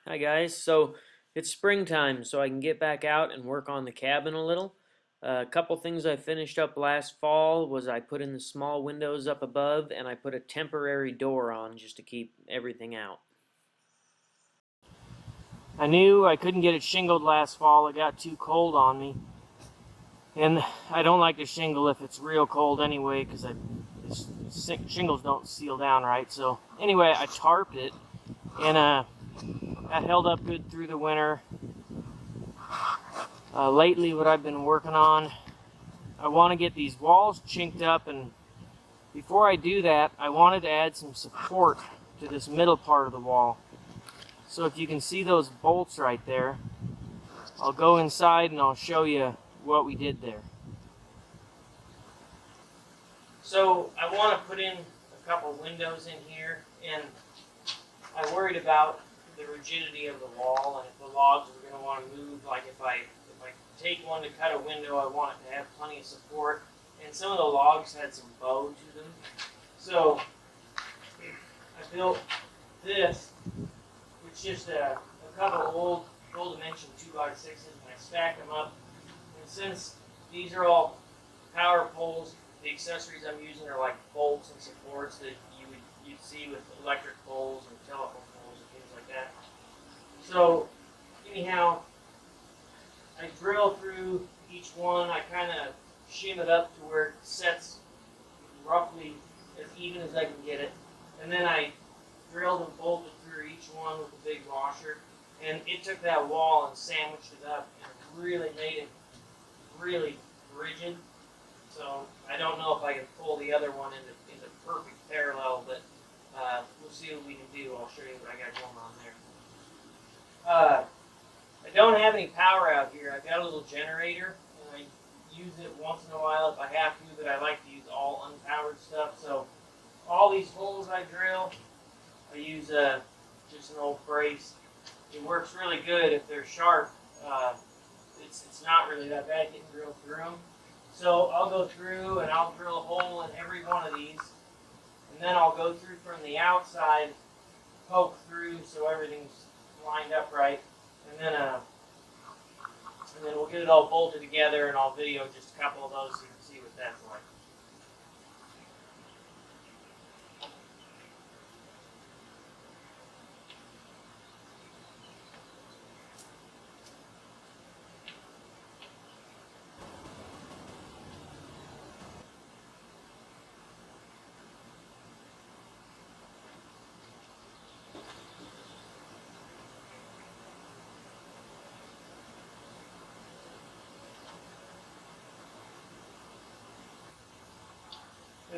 Hi guys, so it's springtime, so I can get back out and work on the cabin a little. A couple things I finished up last fall was I put in the small windows up above and I put a temporary door on just to keep everything out. I knew I couldn't get it shingled last fall, it got too cold on me. And I don't like to shingle if it's real cold anyway, because shingles don't seal down right. So anyway, I tarped it, and that held up good through the winter. Lately, what I've been working on, I want to get these walls chinked up, and before I do that, I wanted to add some support to this middle part of the wall. So if you can see those bolts right there, I'll go inside and I'll show you what we did there. So I want to put in a couple windows in here, and I worried about the rigidity of the wall and if the logs were going to want to move. Like if I take one to cut a window, I want it to have plenty of support. And some of the logs had some bow to them. So I built this, which is just a couple old dimension 2x6s, and I stacked them up. And since these are all power poles, the accessories I'm using are like bolts and supports that you'd see with electric poles and telephone poles and things like that. So anyhow, I drill through each one. I kind of shim it up to where it sets roughly as even as I can get it. And then I drilled and bolted through each one with a big washer. And it took that wall and sandwiched it up and really made it really rigid. So I don't know if I can pull the other one into perfect parallel, but we'll see what we can do. I'll show you what I got going on there. I don't have any power out here. I've got a little generator, and I use it once in a while if I have to, but I like to use all unpowered stuff. So all these holes I drill, I use just an old brace. It works really good if they're sharp. It's not really that bad getting drilled through them. So I'll go through and I'll drill a hole in every one of these, and then I'll go through from the outside, poke through so everything's lined up right, and then we'll get it all bolted together, and I'll video just a couple of those so you can see what that's like.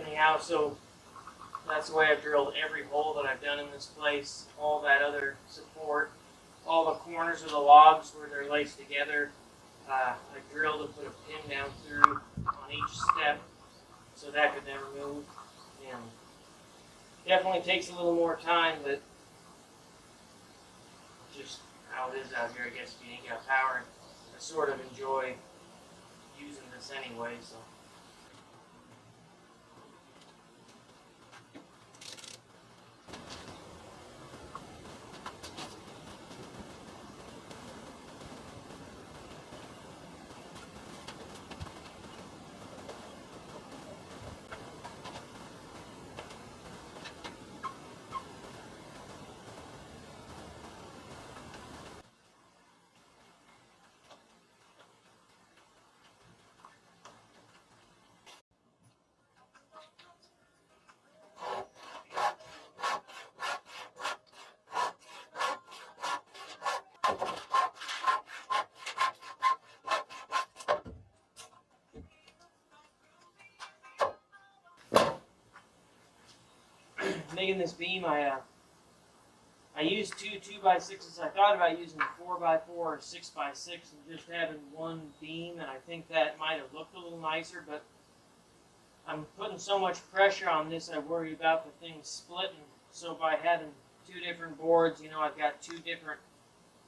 Anyhow, so that's the way I've drilled every hole that I've done in this place, all that other support, all the corners of the logs where they're laced together. I drilled and put a pin down through on each step so that could never move. And definitely takes a little more time, but just how it is out here, I guess, if you ain't got power. I sort of enjoy using this anyway, so. Making this beam, I used two 2x6s. I thought about using a 4x4 or 6x6 and just having one beam, and I think that might have looked a little nicer, but I'm putting so much pressure on this, I worry about the thing splitting. So by having two different boards, you know, I've got two different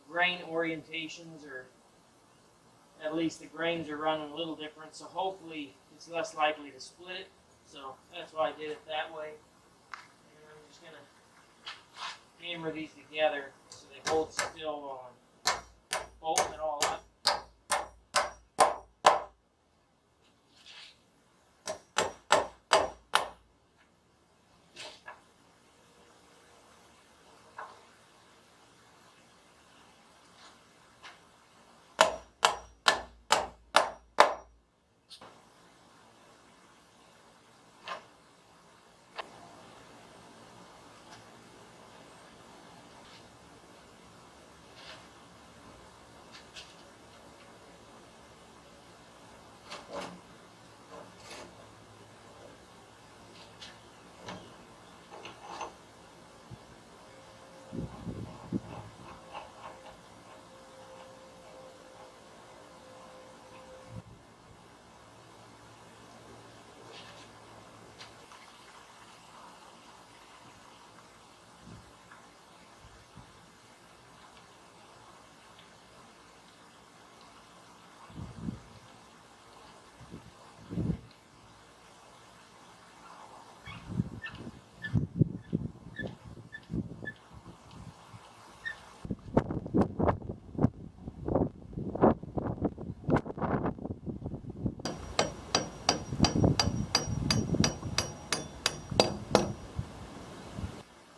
grain orientations, or at least the grains are running a little different, so hopefully it's less likely to split it. So that's why I did it that way. And I'm just going to hammer these together so they hold still while I'm bolting it all up.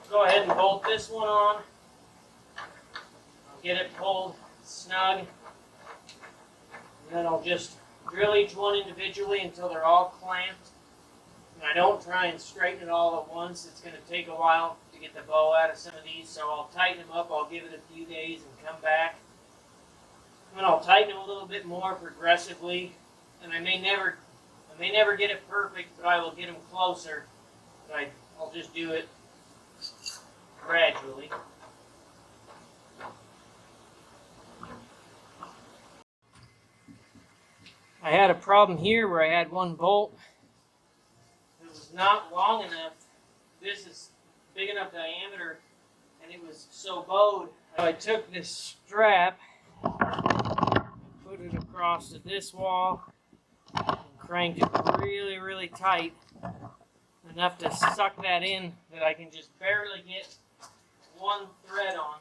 Go ahead and bolt this one on. I'll get it pulled snug. And then I'll just drill each one individually until they're all clamped. And I don't try and straighten it all at once. It's going to take a while to get the bow out of some of these, so I'll tighten them up. I'll give it a few days and come back. And then I'll tighten them a little bit more progressively. And I may never get it perfect, but I will get them closer. But I'll just do it gradually. I had a problem here where I had one bolt that was not long enough. This is big enough diameter, and it was so bowed. So I took this strap, put it across to this wall, and cranked it really, really tight, enough to suck that in that I can just barely get one thread on.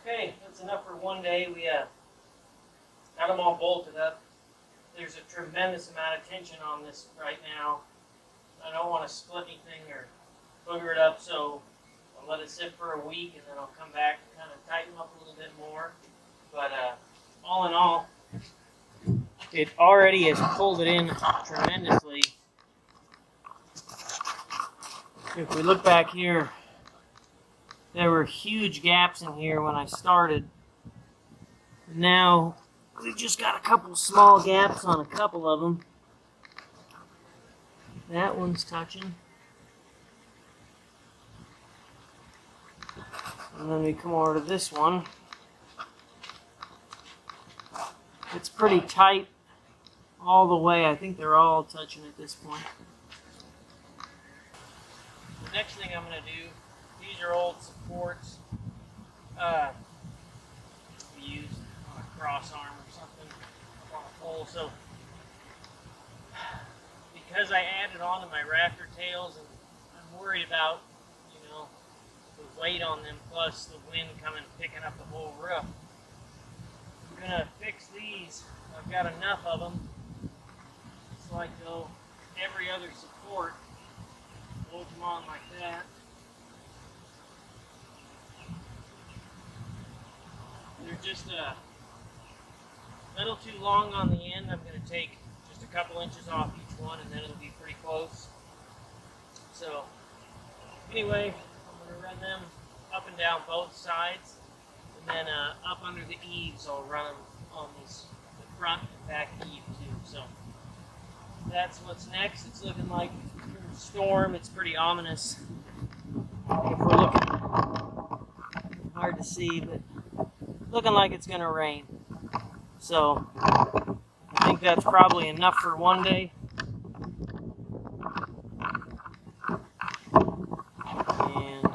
Okay, that's enough for one day. We got them all bolted up. There's a tremendous amount of tension on this right now. I don't want to split anything or booger it up, so I'll let it sit for a week, and then I'll come back and kind of tighten them up a little bit more. But all in all, it already has pulled it in tremendously. If we look back here, there were huge gaps in here when I started. Now, we just got a couple small gaps on a couple of them. That one's touching. And then we come over to this one. It's pretty tight all the way. I think they're all touching at this point. The next thing I'm going to do, these are old supports we used on a cross arm or something on a pole. So because I added on to my rafter tails, and I'm worried about, the weight on them plus the wind coming picking up the whole roof. I'm gonna fix these. I've got enough of them. It's like though every other support. Bolt them on like that. They're just a little too long on the end. I'm going to take just a couple inches off each one, and then it'll be pretty close. So anyway, I'm going to run them up and down both sides, and then up under the eaves I'll run them on the front and back eave too. So that's what's next. It's looking like a storm. It's pretty ominous. If we're looking, hard to see, but looking like it's going to rain. So I think that's probably enough for one day. And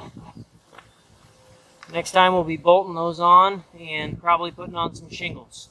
next time we'll be bolting those on and probably putting on some shingles.